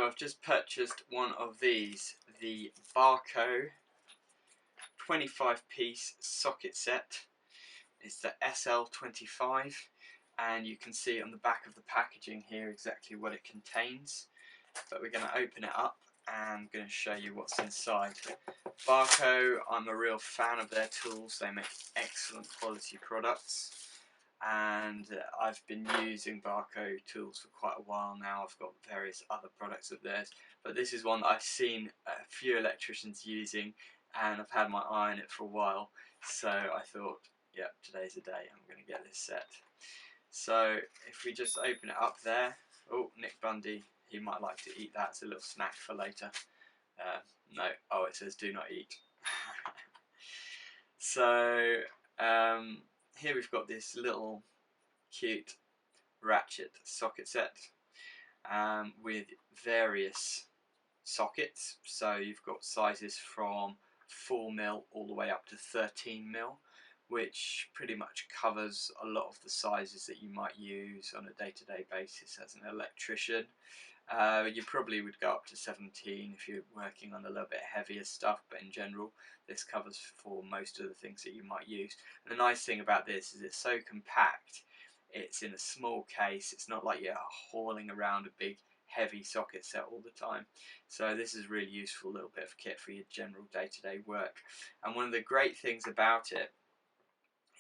I've just purchased one of these, the Bahco 25-piece socket set. It's the SL25, and you can see on the back of the packaging here exactly what it contains. But we're going to open it up and I'm going to show you what's inside. Bahco, I'm a real fan of their tools. They make excellent quality products, and I've been using Bahco tools for quite a while now. I've got various other products of theirs, but this is one that I've seen a few electricians using, and I've had my eye on it for a while, so I thought, yep, today's the day, I'm going to get this set. So if we just open it up there, oh, Nick Bundy, he might like to eat that. It's a little snack for later. No, oh, it says do not eat. So here we've got this little cute Ratchet socket set with various sockets. So you've got sizes from 4mm all the way up to 13mm, which pretty much covers a lot of the sizes that you might use on a day-to-day basis as an electrician. You probably would go up to 17 if you're working on a little bit heavier stuff, but in general this covers for most of the things that you might use. And the nice thing about this is it's so compact, it's in a small case, it's not like you're hauling around a big heavy socket set all the time. So this is a really useful little bit of kit for your general day-to-day work. And one of the great things about it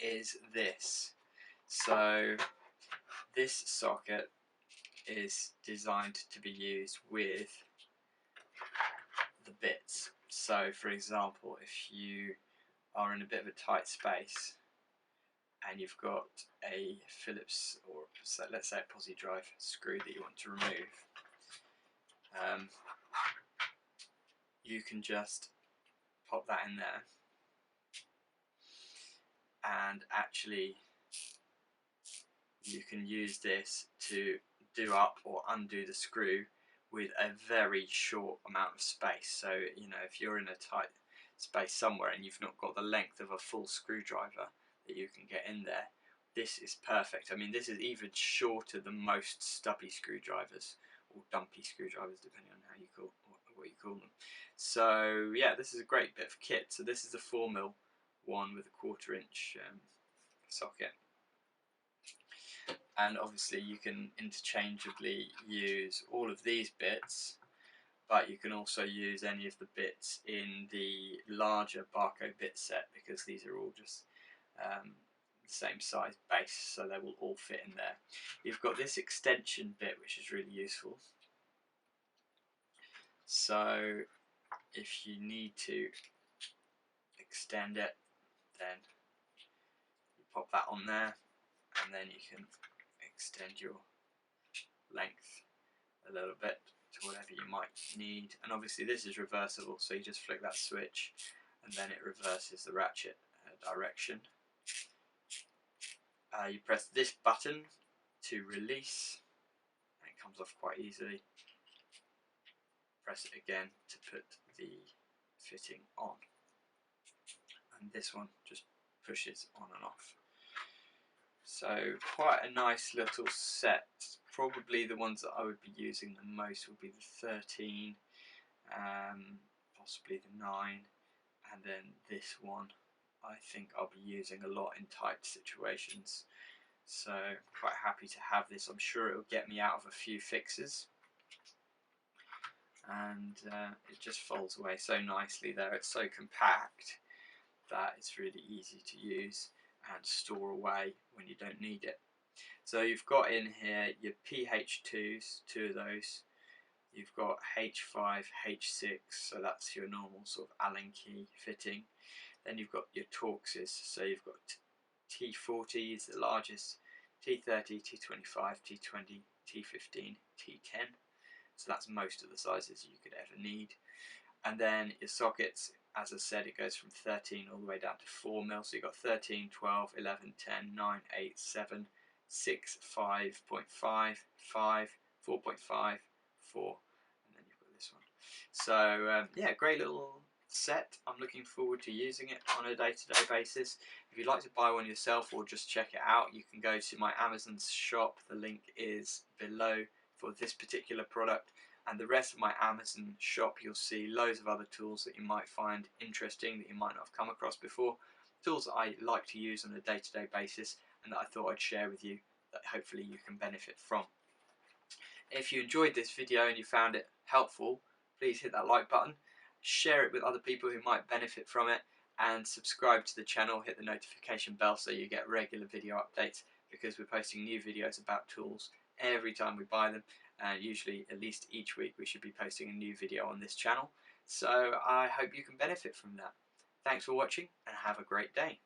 is this. So this socket is designed to be used with the bits. So for example, if you are in a bit of a tight space and you've got a Phillips, or let's say a posi drive screw that you want to remove, you can just pop that in there, and actually you can use this to do up or undo the screw with a very short amount of space. So, you know, if you're in a tight space somewhere and you've not got the length of a full screwdriver that you can get in there, this is perfect. I mean, this is even shorter than most stubby screwdrivers, or dumpy screwdrivers, depending on how you call what you call them. So yeah, this is a great bit of kit. So this is a 4mm one with a 1/4 inch socket. And obviously you can interchangeably use all of these bits, but you can also use any of the bits in the larger Bahco bit set, because these are all just the same size base, so they will all fit in there. You've got this extension bit, which is really useful. So if you need to extend it, then you pop that on there, and then you can extend your length a little bit to whatever you might need. And obviously this is reversible, so you just flick that switch and then it reverses the ratchet direction. You press this button to release, and it comes off quite easily. Press it again to put the fitting on, and this one just pushes on and off. So quite a nice little set. Probably the ones that I would be using the most would be the 13, possibly the 9, and then this one I think I'll be using a lot in tight situations. So quite happy to have this. I'm sure it will get me out of a few fixes. And it just folds away so nicely there. It's so compact that it's really easy to use and store away when you don't need it. So you've got in here your PH2s, 2 of those. You've got H5, H6, so that's your normal sort of Allen key fitting. Then you've got your Torxes, so you've got T40 is the largest, T30, T25, T20, T15, T10. So that's most of the sizes you could ever need. And then your sockets, as I said, it goes from 13 all the way down to 4mm. So you've got 13, 12, 11, 10, 9, 8, 7, 6, 5.5, 5, 4.5, 4, and then you've got this one. So yeah, great little set. I'm looking forward to using it on a day-to-day basis. If you'd like to buy one yourself or just check it out, you can go to my Amazon shop. The link is below for this particular product, and the rest of my Amazon shop, you'll see loads of other tools that you might find interesting that you might not have come across before, tools that I like to use on a day-to-day basis and that I thought I'd share with you that hopefully you can benefit from. If you enjoyed this video and you found it helpful, please hit that like button, share it with other people who might benefit from it, and subscribe to the channel, hit the notification bell so you get regular video updates, because we're posting new videos about tools every time we buy them, and usually at least each week we should be posting a new video on this channel. So I hope you can benefit from that. Thanks for watching and have a great day.